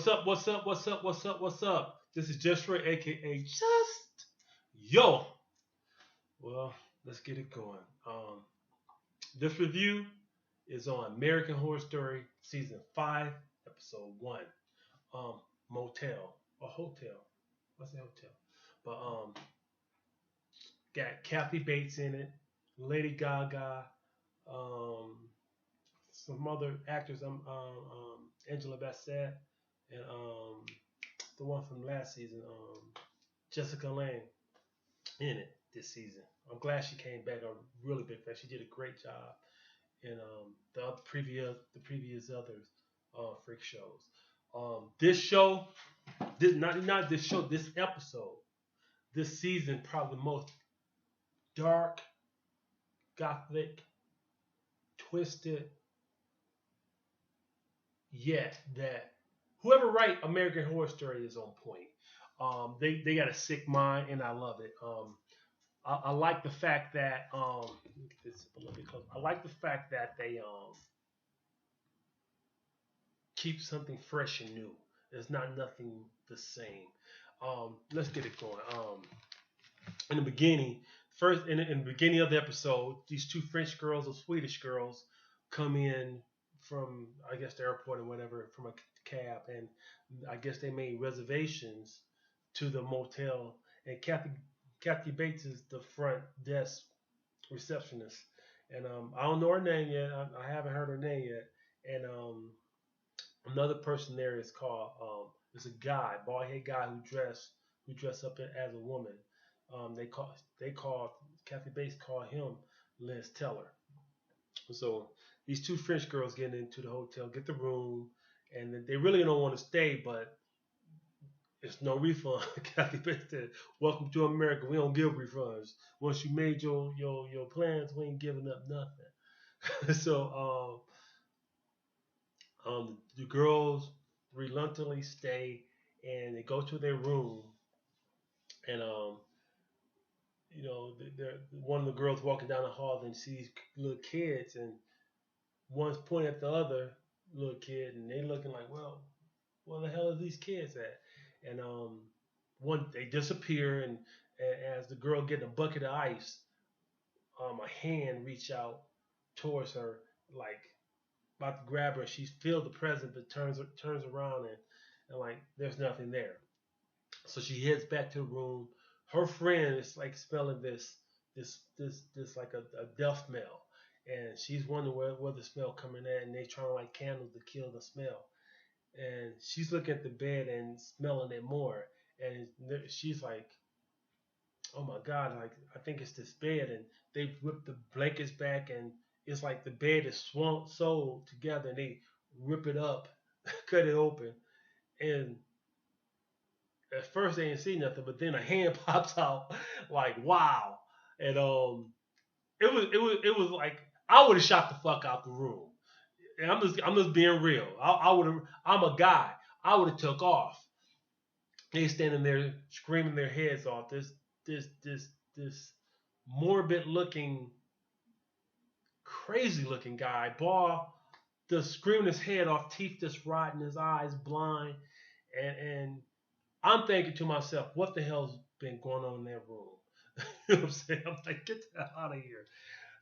What's up? This is Just Ray, aka Just Yo. Well, let's get it going. This review is on American Horror Story season 5, episode 1. Um, Motel or Hotel. What's the hotel? But got Kathy Bates in it, Lady Gaga, um, some other actors. Angela Bassett, and the one from last season, Jessica Lange, in it this season. I'm glad she came back. I'm really big fan. She did a great job in the previous other freak shows. This show, this not this show, this episode, this season, probably the most dark, gothic, twisted yet that whoever write American Horror Story is on point. They got a sick mind, and I love it. I like the fact that I like the fact that they keep something fresh and new. There's not nothing the same. Let's get it going. In the beginning, first in the beginning of the episode, these two French girls or Swedish girls come in from, I guess, the airport or whatever, from a cab, and I guess they made reservations to the motel. And Kathy Bates is the front desk receptionist, and I don't know her name yet. I haven't heard her name yet. And another person there is called is a guy, bald head guy who dressed up as a woman. They call Kathy Bates called him Liz Teller. So these two French girls get into the hotel, get the room, and they really don't want to stay, but it's no refund. Kathy Bates said, "Welcome to America. We don't give refunds. Once you made your plans, we ain't giving up nothing." So the girls reluctantly stay, and they go to their room, and one of the girls walking down the hall and sees little kids, and one's pointing at the other little kid, and they looking like, well, where the hell are these kids at? And one they disappear, and as the girl getting a bucket of ice, a hand reach out towards her, like about to grab her. She feels the present, but turns around, and like there's nothing there. So she heads back to the room. Her friend is like smelling this like a death smell, and she's wondering where the smell coming at, and they trying to light candles to kill the smell. And she's looking at the bed and smelling it more, and she's like, "Oh my God!" Like, I think it's this bed, and they rip the blankets back, and it's like the bed is swung sewed together, and they rip it up, cut it open, and at first they didn't see nothing, but then a hand pops out, like, wow. And it was like I would have shot the fuck out the room. And I'm just being real. I would have. I'm a guy. I would have took off. They standing there screaming their heads off. This morbid looking, crazy looking guy, ball, just screaming his head off, teeth just rotting, his eyes blind, and I'm thinking to myself, what the hell's been going on in that room? You know what I'm saying? I'm like, get the hell out of here.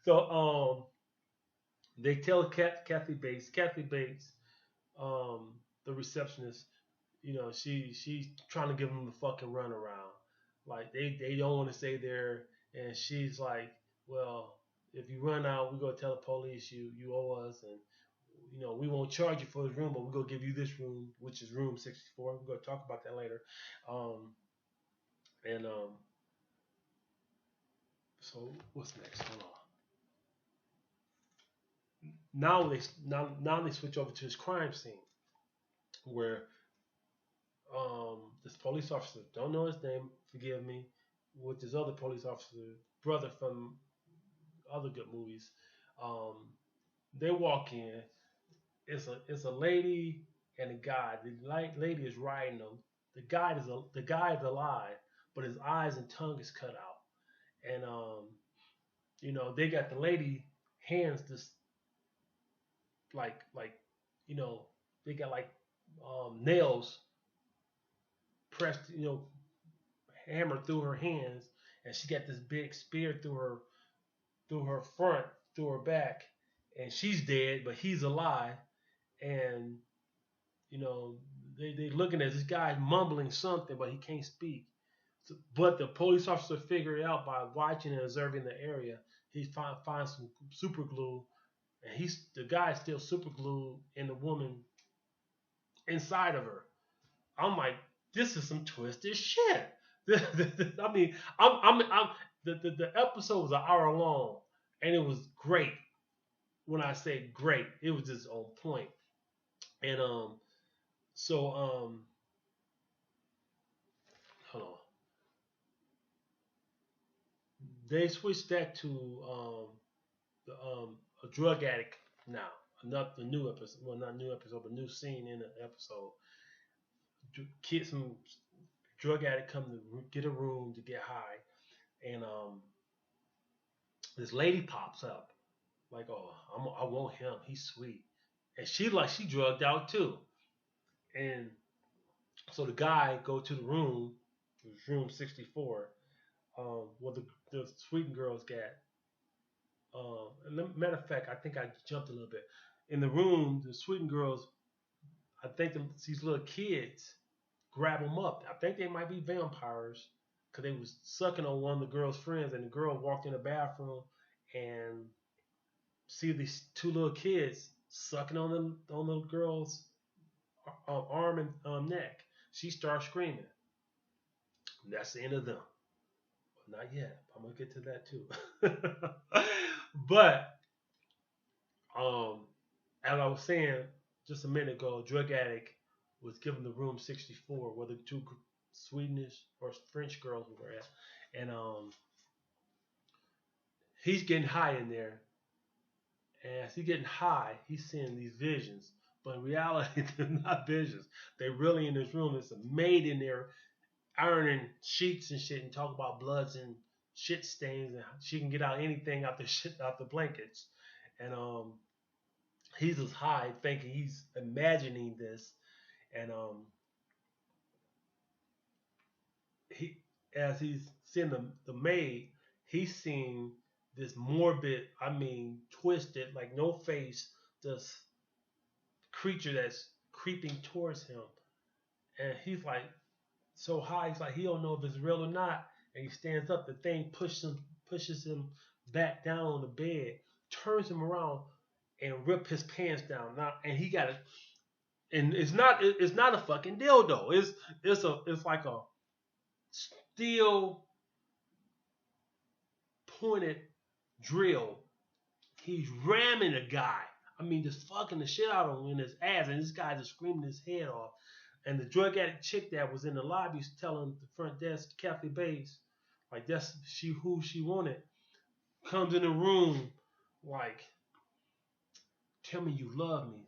So they tell Kathy Bates, the receptionist, she's trying to give them the fucking runaround. Like they don't want to stay there, and she's like, well, if you run out, we're gonna tell the police you owe us, and we won't charge you for this room, but we're gonna give you this room, which is room 64. We're gonna talk about that later. Um, and so what's next? Hold on. Now they switch over to this crime scene where this police officer, don't know his name, forgive me, with this other police officer, brother from other good movies. Um, they walk in. It's a lady and a guy. The lady is riding them. The guy is alive, but his eyes and tongue is cut out. And they got the lady hands just like, you know they got like nails pressed, hammered through her hands, and she got this big spear through her front, through her back, and she's dead, but he's alive, and you know they looking at this guy mumbling something, but he can't speak. So, but the police officer figured it out by watching and observing the area. He finds some super glue, and the guy is still super glued in the woman inside of her. I'm like, this is some twisted shit. I mean, I'm the episode was an hour long, and it was great. When I say great, it was just on point. And so hold on, they switched that to a drug addict now. Not the new episode, well, not new episode, but new scene in the episode. Kids, some drug addict come to get a room to get high, and this lady pops up like, oh, I want him. He's sweet, and she drugged out too. And so the guy go to the room, room 64, where the sweet girls got. Matter of fact, I think I jumped a little bit. In the room, the sweet girls, I think these little kids grab them up. I think they might be vampires because they was sucking on one of the girl's friends, and the girl walked in the bathroom and see these two little kids sucking on the girl's arm and neck. She starts screaming. And that's the end of them. But not yet. I'm gonna get to that too. But um, as I was saying just a minute ago, drug addict was given the room 64, where the two Swedish or French girls were at, and he's getting high in there. And as he's getting high, he's seeing these visions. But in reality, they're not visions. They're really in this room. There's a maid in there ironing sheets and shit and talk about bloods and shit stains, and she can get out anything out the shit out the blankets. And he's just high, thinking he's imagining this, and he as he's seeing the maid, he's seeing this morbid, I mean, twisted, like no face, this creature that's creeping towards him, and he's like so high, he's like he don't know if it's real or not, and he stands up. The thing pushes him back down on the bed, turns him around, and rip his pants down. Now, and he got it, and it's not a fucking dildo. It's like a steel pointed drill. He's ramming a guy. I mean, just fucking the shit out of him in his ass, and this guy just screaming his head off. And the drug addict chick that was in the lobby telling the front desk, Kathy Bates, like that's who she wanted, comes in the room like, tell me you love me.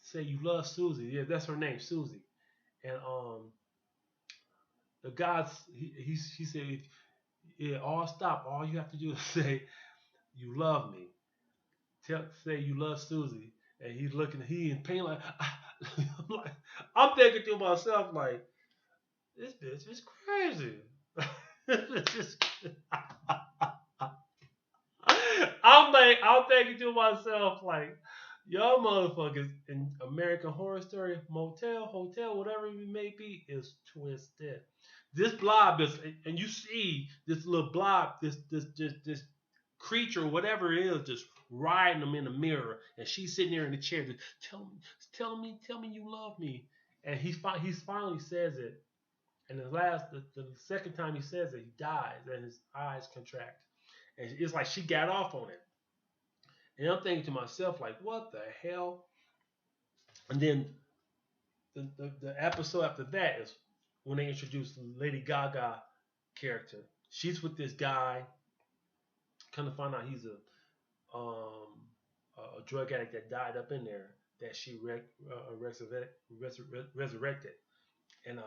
Say you love Susie. Yeah, that's her name, Susie. And the guy, he said, yeah, all stop. All you have to do is say you love me. Say you love Susie. And he's looking, he in pain like, like I'm thinking to myself like, this bitch is crazy. I'm thinking to myself like, y'all motherfuckers in American Horror Story, motel, hotel, whatever it may be, is twisted. This blob is, and you see this little blob, this creature, whatever it is, just riding them in the mirror, and she's sitting there in the chair, just tell me you love me, and he finally says it, and the second time he says it, he dies, and his eyes contract, and it's like she got off on it, and I'm thinking to myself like, what the hell? And then the episode after that is when they introduce Lady Gaga character. She's with this guy. Kind of find out he's a drug addict that died up in there that she resurrected, and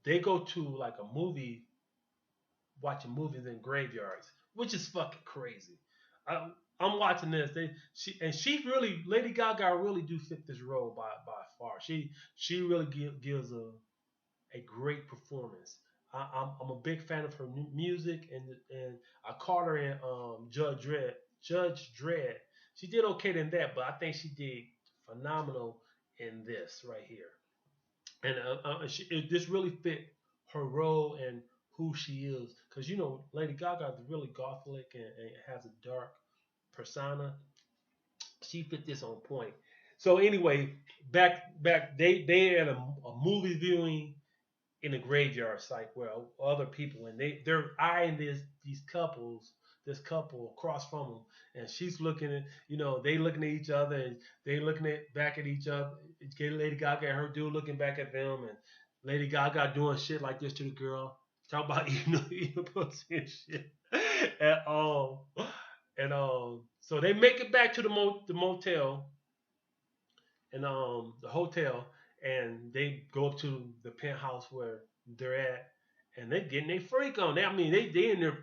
they go to like a movie, watching movies in graveyards, which is fucking crazy. I'm watching this. She really, Lady Gaga really do fit this role by far. far. She really gives a great performance. I'm a big fan of her music, and I caught her in Judge Dredd. Judge Dredd. She did okay in that, but I think she did phenomenal in this right here. And this really fit her role and who she is, because Lady Gaga is really gothic and has a dark persona. She fit this on point. So anyway, back they had a movie viewing in a graveyard site where other people, and they're eyeing this couple across from them, and she's looking at they looking at each other, and they looking at back at each other. Lady Gaga and her dude looking back at them, and Lady Gaga doing shit like this to the girl, talking about eating pussy and shit, and so they make it back to the motel and the hotel, and they go up to the penthouse where they're at, and they getting their freak on. I mean, they in there,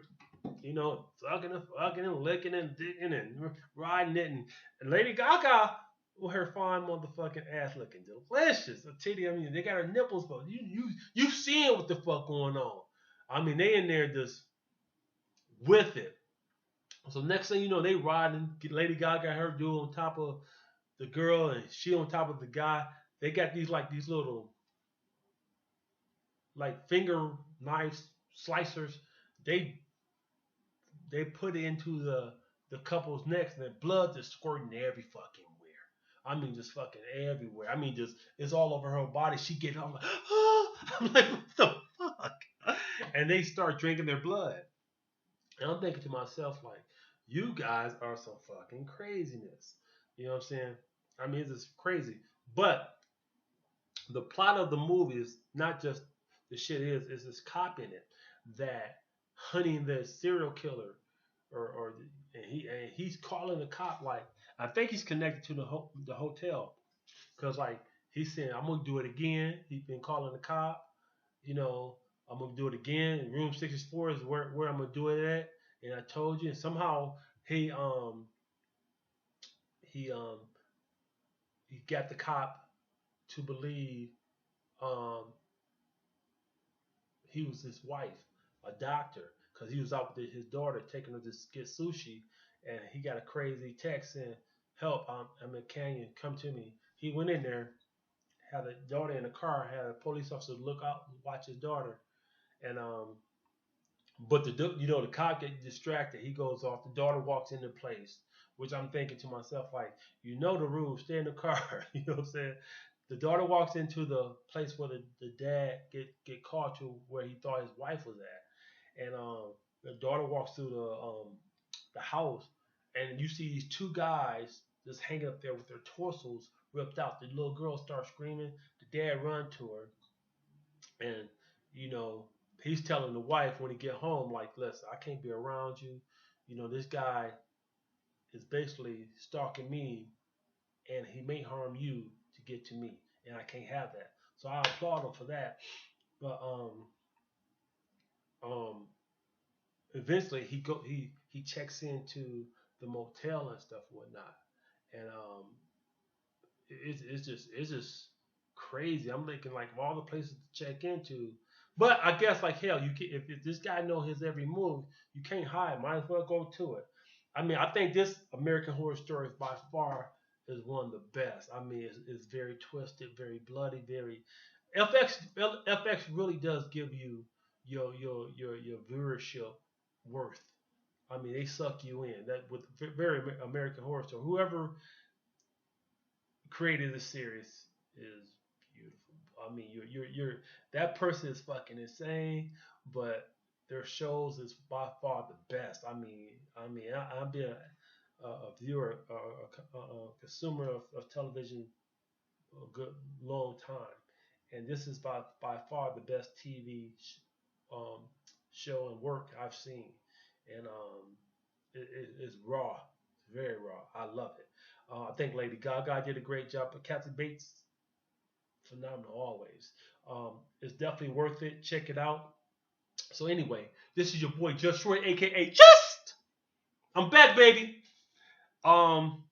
fucking and licking and digging and riding it, and Lady Gaga with her fine motherfucking ass looking delicious. A titty, I mean, they got her nipples, but you seeing what the fuck going on. I mean, they in there just with it. So next thing you know, they riding. Lady Gaga and her dude on top of the girl, and she on top of the guy. They got these little like finger knives slicers. They they put it into the couple's necks, and the blood just squirting every fucking where. I mean, just fucking everywhere. I mean, just it's all over her body. She get up like, oh! I'm like, what the fuck? And they start drinking their blood. And I'm thinking to myself, like, you guys are some fucking craziness. You know what I'm saying? I mean, it's just crazy. But the plot of the movie is not just the shit is this cop in it that hunting the serial killer, or and he's calling the cop, like I think he's connected to the hotel, because like he's saying I'm gonna do it again. He's been calling the cop, you know, I'm gonna do it again. Room 64 is where I'm gonna do it at, and I told you. And somehow he he um he got the cop to believe um he was his wife, a doctor, because he was out with his daughter taking her to get sushi, and he got a crazy text saying, "Help! I'm in Canyon. Come to me." He went in there, had a daughter in the car, had a police officer look out, watch his daughter, and but the cop gets distracted. He goes off. The daughter walks into place, which I'm thinking to myself, like, the rules, stay in the car. You know what I'm saying? The daughter walks into the place where the dad get caught to where he thought his wife was at, and the daughter walks through the house, and you see these two guys just hanging up there with their torsos ripped out. The little girl starts screaming. The dad run to her, and you know he's telling the wife when he get home, like, listen, I can't be around you. This guy is basically stalking me, and he may harm you to get to me, and I can't have that. So I applaud him for that. But um, eventually he checks into the motel and stuff and whatnot, and it's just crazy. I'm thinking like of all the places to check into, but I guess like hell, you can, if this guy know his every move, you can't hide. Might as well go to it. I mean, I think this American Horror Story by far is one of the best. I mean, it's very twisted, very bloody, very FX really does give you your viewership worth. I mean, they suck you in. That with very American Horror Story. Whoever created the series is beautiful. I mean, you're that person is fucking insane, but their shows is by far the best. I've been a viewer, a consumer of television a good long time, and this is by far the best TV um, show and work I've seen, and it's raw, it's very raw. I love it. I think Lady Gaga did a great job, but Kathy Bates, phenomenal always. It's definitely worth it. Check it out. So anyway, this is your boy Just Roy, aka Just. I'm back, baby. Um,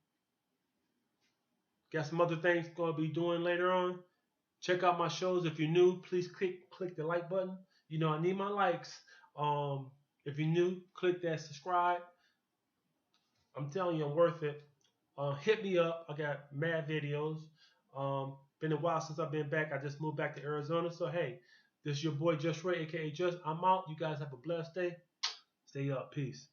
Got some other things gonna be doing later on. Check out my shows. If you're new, please click the like button. You know I need my likes. Um, if you're new, click that subscribe. I'm telling you, I'm worth it. Hit me up. I got mad videos. Been a while since I've been back. I just moved back to Arizona. So hey, this is your boy Just Ray, aka Just. I'm out. You guys have a blessed day. Stay up. Peace.